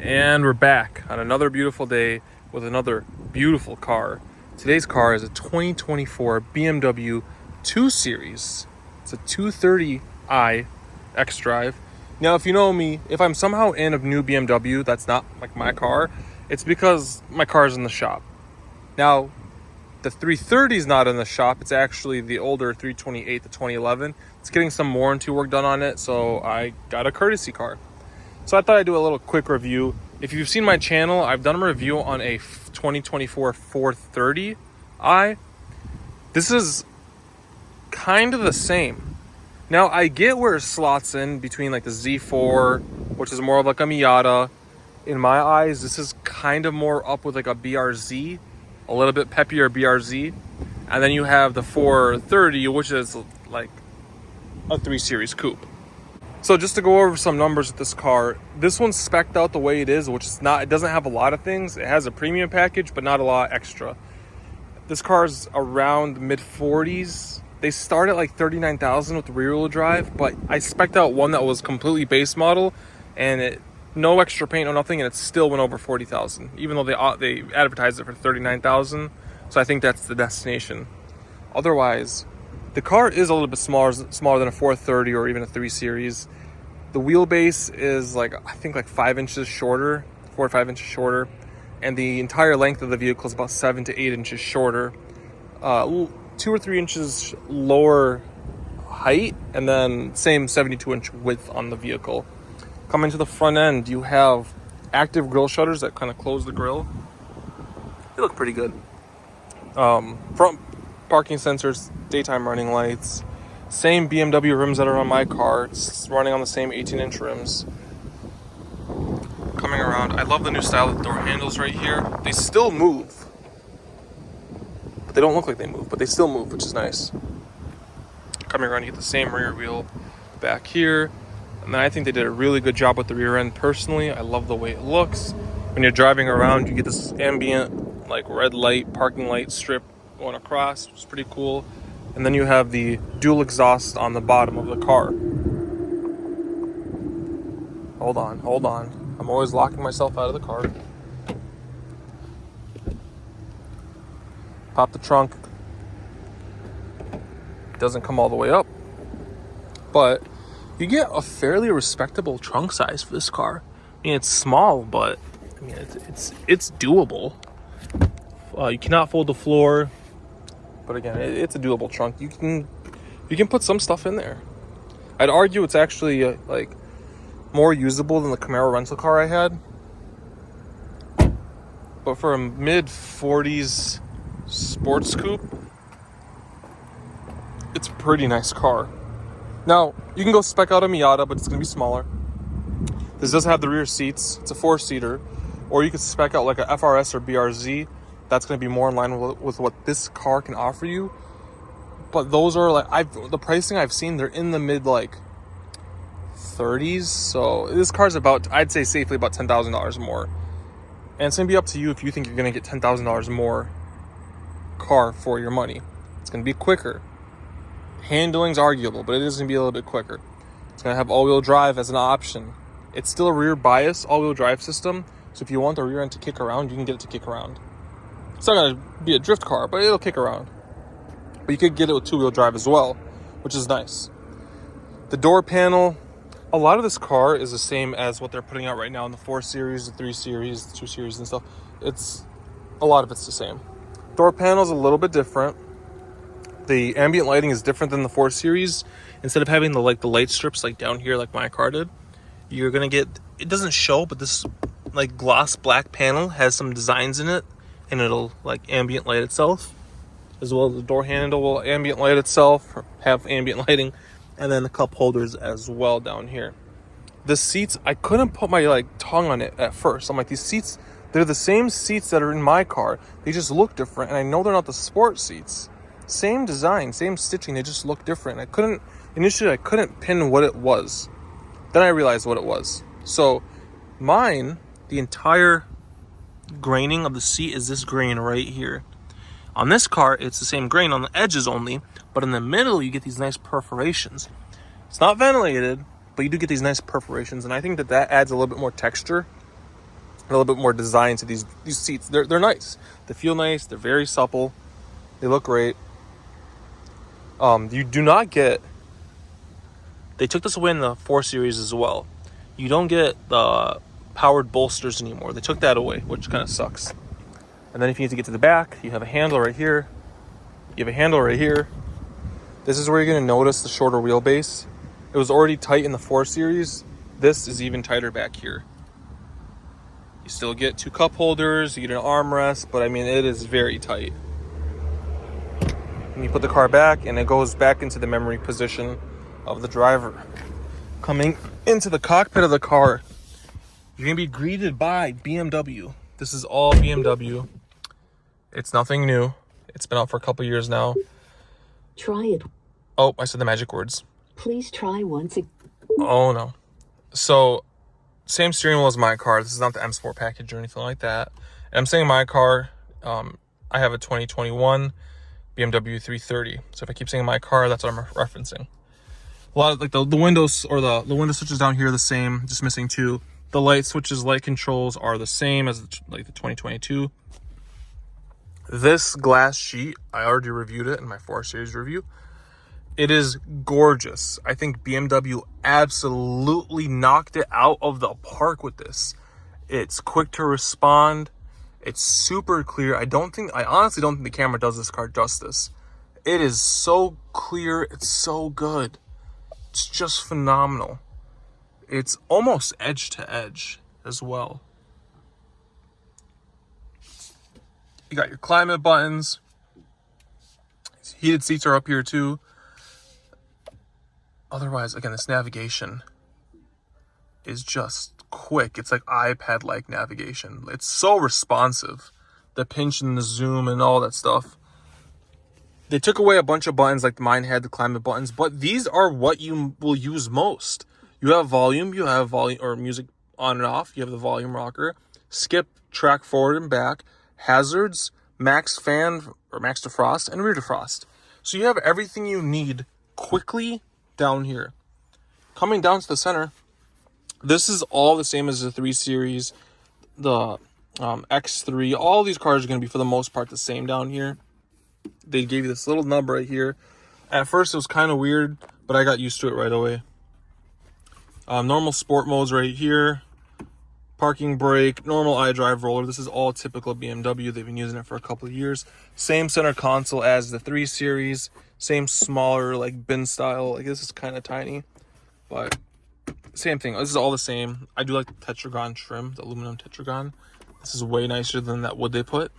And we're back on another beautiful day with another beautiful car. Today's car is a 2024 BMW 2 Series. It's a 230i xDrive. Now, if you know me, if I'm somehow in a new BMW that's not like my car, it's because my car's in the shop. Now, the 330 is not in the shop. It's actually the older 328, the 2011. It's getting some warranty work done on it, so I got a courtesy car. So I thought I'd do a little quick review. If you've seen my channel, I've done a review on a 2024 430i. This is kind of the same. Now, I get where it slots in between like the Z4, which is more of like a Miata. In my eyes, this is kind of more up with like a BRZ, a little bit peppier BRZ. And then you have the 430, which is like a 3 Series Coupe. So just to go over some numbers with this car, this one's spec'd out the way it is, which is not, it doesn't have a lot of things. It has a premium package, but not a lot extra. This car's around mid 40s. They start at like 39,000 with the rear wheel drive, but I spec'd out one that was completely base model and no extra paint or nothing, and it still went over 40,000, even though they advertised it for 39,000. So I think that's the destination. Otherwise, the car is a little bit smaller than a 430 or even a 3 Series. The wheelbase is like, I think like 5 inches shorter, 4 or 5 inches shorter. And the entire length of the vehicle is about 7 to 8 inches shorter. 2 or 3 inches lower height, and then same 72-inch width on the vehicle. Coming to the front end, you have active grille shutters that kind of close the grille. They look pretty good. Front parking sensors, daytime running lights, same BMW rims that are on my car. It's running on the same 18-inch rims. Coming around, I love the new style of the door handles right here. They still move, but they don't look like they move, but they still move, which is nice. Coming around, you get the same rear wheel back here. And then I think they did a really good job with the rear end. Personally, I love the way it looks. When you're driving around, you get this ambient like red light, parking light strip going across, which is pretty cool. And then you have the dual exhaust on the bottom of the car. Hold on. I'm always locking myself out of the car. Pop the trunk. Doesn't come all the way up, but you get a fairly respectable trunk size for this car. I mean, it's small, but I mean, it's doable. You cannot fold the floor. But again, it's a doable trunk. You can put some stuff in there. I'd argue it's actually like more usable than the Camaro rental car I had. But for a mid 40s sports coupe, it's a pretty nice car. Now, you can go spec out a Miata, but it's going to be smaller. This does have the rear seats. It's a 4-seater. Or you could spec out like a FRS or BRZ. That's going to be more in line with what this car can offer you. But those are like, the pricing I've seen, they're in the mid like 30s. So this car's about, I'd say safely about $10,000 more. And it's going to be up to you if you think you're going to get $10,000 more car for your money. It's going to be quicker. Handling's arguable, but it is going to be a little bit quicker. It's going to have all-wheel drive as an option. It's still a rear bias all-wheel drive system. So if you want the rear end to kick around, you can get it to kick around. It's not going to be a drift car, but it'll kick around. But you could get it with 2-wheel drive as well, which is nice. The door panel, a lot of this car is the same as what they're putting out right now in the 4 Series, the 3 Series, the 2 Series and stuff. A lot of it's the same. Door panel is a little bit different. The ambient lighting is different than the 4 Series. Instead of having the light strips like down here like my car did, you're going to get, it doesn't show, but this like gloss black panel has some designs in it. And it'll like ambient light itself, as well as the door handle will ambient light itself, or have ambient lighting, and then the cup holders as well down here. The seats, I couldn't put my like tongue on it at first. I'm like, these seats, they're the same seats that are in my car. They just look different, and I know they're not the sport seats. Same design, same stitching, they just look different. Initially I couldn't pin what it was. Then I realized what it was. So mine, the entire graining of the seat is this grain right here. On this car, it's the same grain on the edges only, but in the middle, you get these nice perforations. It's not ventilated, but you do get these nice perforations, and I think that adds a little bit more texture a little bit more design to these seats. They're nice. They feel nice. They're very supple. They look great. You do not get. They took this away in the 4 Series as well. You don't get the powered bolsters anymore. They took that away, which kind of sucks. And then if you need to get to the back, you have a handle right here. You have a handle right here. This is where you're going to notice the shorter wheelbase. It was already tight in the 4 Series. This is even tighter back here. You still get 2 cup holders, you get an armrest, but I mean, it is very tight. And you put the car back, and it goes back into the memory position of the driver. Coming into the cockpit of the car, you're going to be greeted by BMW. This is all BMW. It's nothing new. It's been out for a couple years now. Try it. Oh, I said the magic words. Please try once again. Oh, no. So, same steering wheel as my car. This is not the M Sport package or anything like that. And I'm saying my car, I have a 2021 BMW 330. So if I keep saying my car, that's what I'm referencing. A lot of like the windows or the window switches down here are the same, just missing 2. The light switches, light controls are the same as like the 2022. This glass sheet, I already reviewed it in my 4 Series review. It is gorgeous. I think BMW absolutely knocked it out of the park with this. It's quick to respond. It's super clear. I honestly don't think the camera does this car justice. It is so clear. It's so good. It's just phenomenal. It's almost edge to edge as well. You got your climate buttons. Heated seats are up here too. Otherwise, again, this navigation is just quick. It's like iPad-like navigation. It's so responsive. The pinch and the zoom and all that stuff. They took away a bunch of buttons like mine had, the climate buttons, but these are what you will use most. You have volume, or music on and off. You have the volume rocker, skip, track forward and back, hazards, max fan or max defrost, and rear defrost. So you have everything you need quickly down here. Coming down to the center, this is all the same as the 3 Series, the X3. All these cars are going to be, for the most part, the same down here. They gave you this little nub right here. At first, it was kind of weird, but I got used to it right away. Normal sport modes right here. Parking brake, normal iDrive roller. This is all typical BMW. They've been using it for a couple of years. Same center console as the 3 Series. Same smaller, like bin style. Like this is kind of tiny, but same thing. This is all the same. I do like the tetragon trim, the aluminum tetragon. This is way nicer than that wood they put.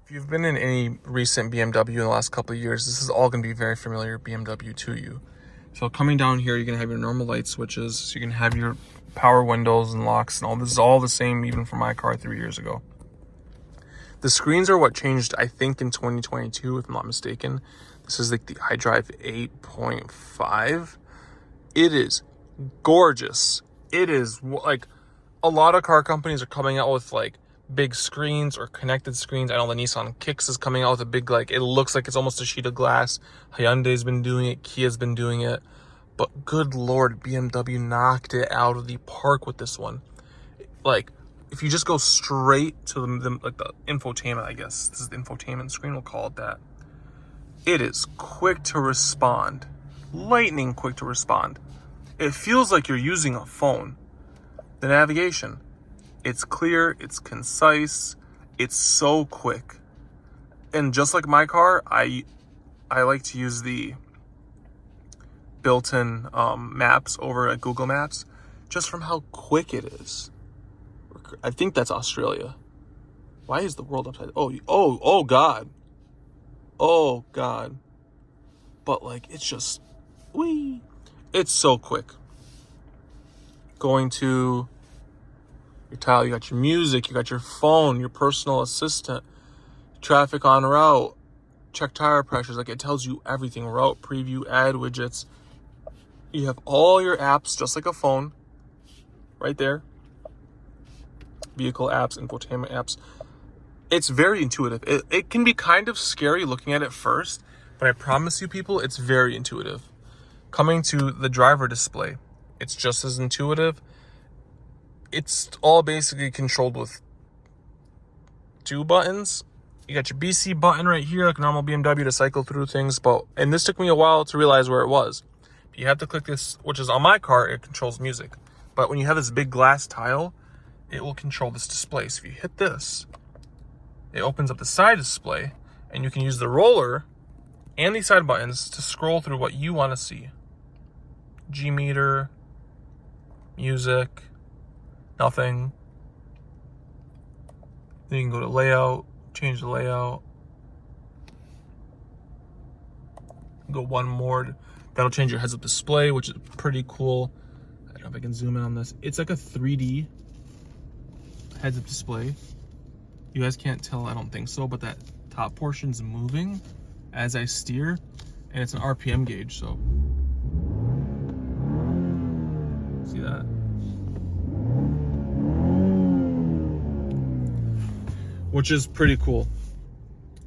If you've been in any recent BMW in the last couple of years, this is all going to be very familiar BMW to you. So coming down here, you're going to have your normal light switches. So you can have your power windows and locks and all. This is all the same even for my car 3 years ago. The screens are what changed, I think, in 2022, if I'm not mistaken. This is like the xDrive 8.5. It is gorgeous. It is like a lot of car companies are coming out with like big screens or connected screens. I know the Nissan Kicks is coming out with a big, like, it looks like it's almost a sheet of glass. Hyundai's been doing it. Kia's been doing it. But good Lord, BMW knocked it out of the park with this one. Like, if you just go straight to the infotainment, I guess. This is the infotainment screen, we'll call it that. It is quick to respond. Lightning quick to respond. It feels like you're using a phone. The navigation. It's clear, it's concise, it's so quick. And just like my car, I like to use the built-in maps over at Google Maps, just from how quick it is. I think that's Australia. Why is the world upside? Oh God. Oh God. But like, it's just, whee. It's so quick. Going to your tile, you got your music, you got your phone, your personal assistant, traffic on route, check tire pressures. Like, it tells you everything. Route preview, add widgets. You have all your apps just like a phone right there. Vehicle apps, infotainment apps. It's very intuitive. It can be kind of scary looking at it first, but I promise you people, it's very intuitive. Coming to the driver display, it's just as intuitive. it's all basically controlled with 2 buttons. You got your BC button right here, like a normal BMW, to cycle through things. And this took me a while to realize where it was. You have to click this, which is on my car, it controls music. But when you have this big glass tile, it will control this display. So if you hit this, it opens up the side display, and you can use the roller and these side buttons to scroll through what you want to see. G meter, music, nothing. Then you can go to layout, change the layout. Go one more. That'll change your heads-up display, which is pretty cool. I don't know if I can zoom in on this. It's like a 3D heads-up display. You guys can't tell, I don't think so, but that top portion's moving as I steer, and it's an RPM gauge, so. See that? Which is pretty cool.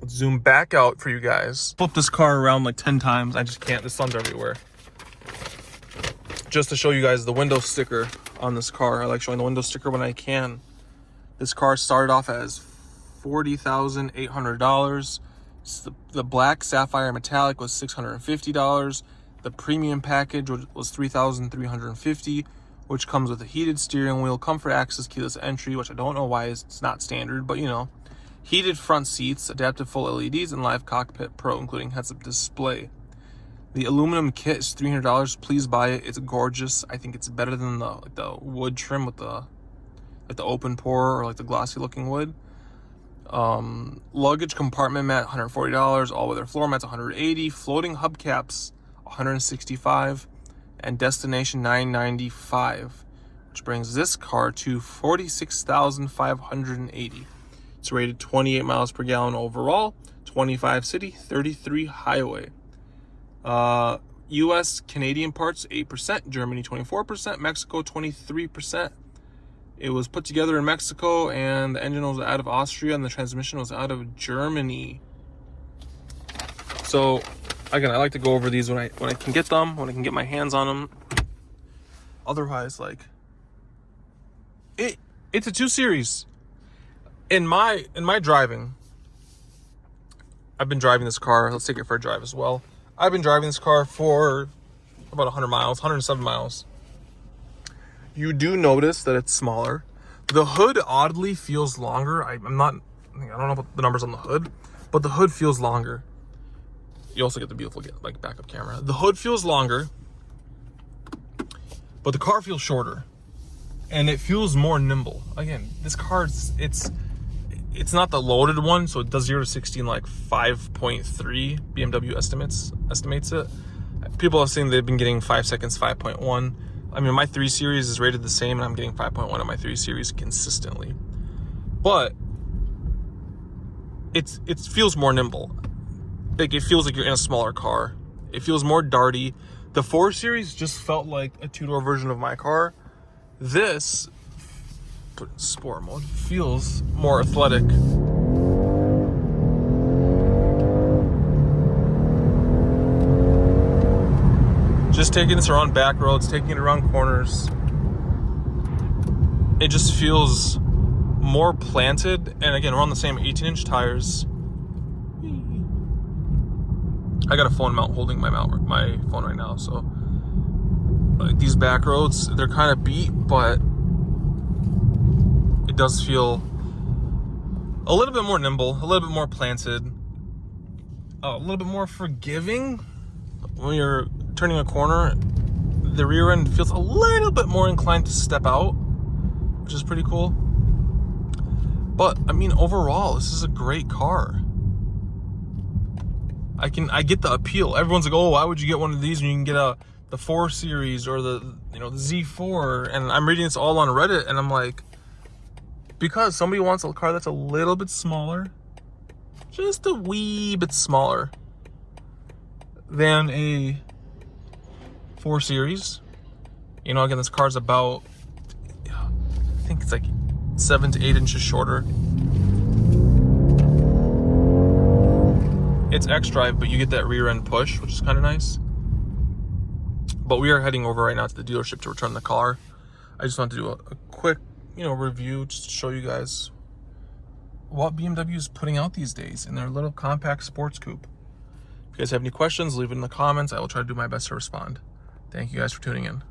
Let's zoom back out for you guys. Flip this car around like 10 times. I just can't, the sun's everywhere. Just to show you guys the window sticker on this car. I like showing the window sticker when I can. This car started off as $40,800. The black sapphire metallic was $650. The premium package was $3,350, which comes with a heated steering wheel, comfort access, keyless entry, which I don't know why it's not standard, but you know. Heated front seats, adaptive full LEDs, and live cockpit pro, including heads-up display. The aluminum kit is $300. Please buy it. It's gorgeous. I think it's better than the wood trim with the open pore or like the glossy looking wood. Luggage compartment mat, $140. All-weather floor mats, $180. Floating hubcaps, $165. And destination $995, which brings this car to $46,580. It's rated 28 miles per gallon overall, 25 city, 33 highway. US Canadian parts 8%, Germany 24%, Mexico 23%. It was put together in Mexico, and the engine was out of Austria, and the transmission was out of Germany. So again, I like to go over these when I can get them, when I can get my hands on them. Otherwise, like it's a 2 Series. In my driving, I've been driving this car. Let's take it for a drive as well. I've been driving this car for about 100 miles, 107 miles. You do notice that it's smaller. The hood oddly feels longer. I don't know about the numbers on the hood, but the hood feels longer. You also get the beautiful like backup camera. The hood feels longer, but the car feels shorter, and it feels more nimble. Again, this car, it's not the loaded one, so it does 0 to 60 in like 5.3. BMW estimates it. People have seen they've been getting 5 seconds, 5.1. I mean, my 3 Series is rated the same, and I'm getting 5.1 on my 3 Series consistently. But it feels more nimble. Like, it feels like you're in a smaller car. It feels more darty. The 4 Series just felt like a 2-door version of my car. This, put in sport mode, feels more athletic. Just taking this around back roads, taking it around corners, it just feels more planted. And again, we're on the same 18-inch tires. I got a phone mount holding my phone right now, so like these back roads, they're kind of beat, but it does feel a little bit more nimble, a little bit more planted, a little bit more forgiving. When you're turning a corner, the rear end feels a little bit more inclined to step out, which is pretty cool. But I mean, overall, this is a great car. I get the appeal. Everyone's like, oh, why would you get one of these when you can get the 4 Series or the Z4? And I'm reading this all on Reddit, and I'm like, because somebody wants a car that's a little bit smaller, just a wee bit smaller than a 4 Series. You know, again, this car's about, I think it's like 7 to 8 inches shorter. It's xDrive, but you get that rear end push, which is kind of nice. But we are heading over right now to the dealership to return the car. I just wanted to do a quick review just to show you guys what BMW is putting out these days in their little compact sports coupe. If you guys have any questions, leave it in the comments. I will try to do my best to respond. Thank you guys for tuning in.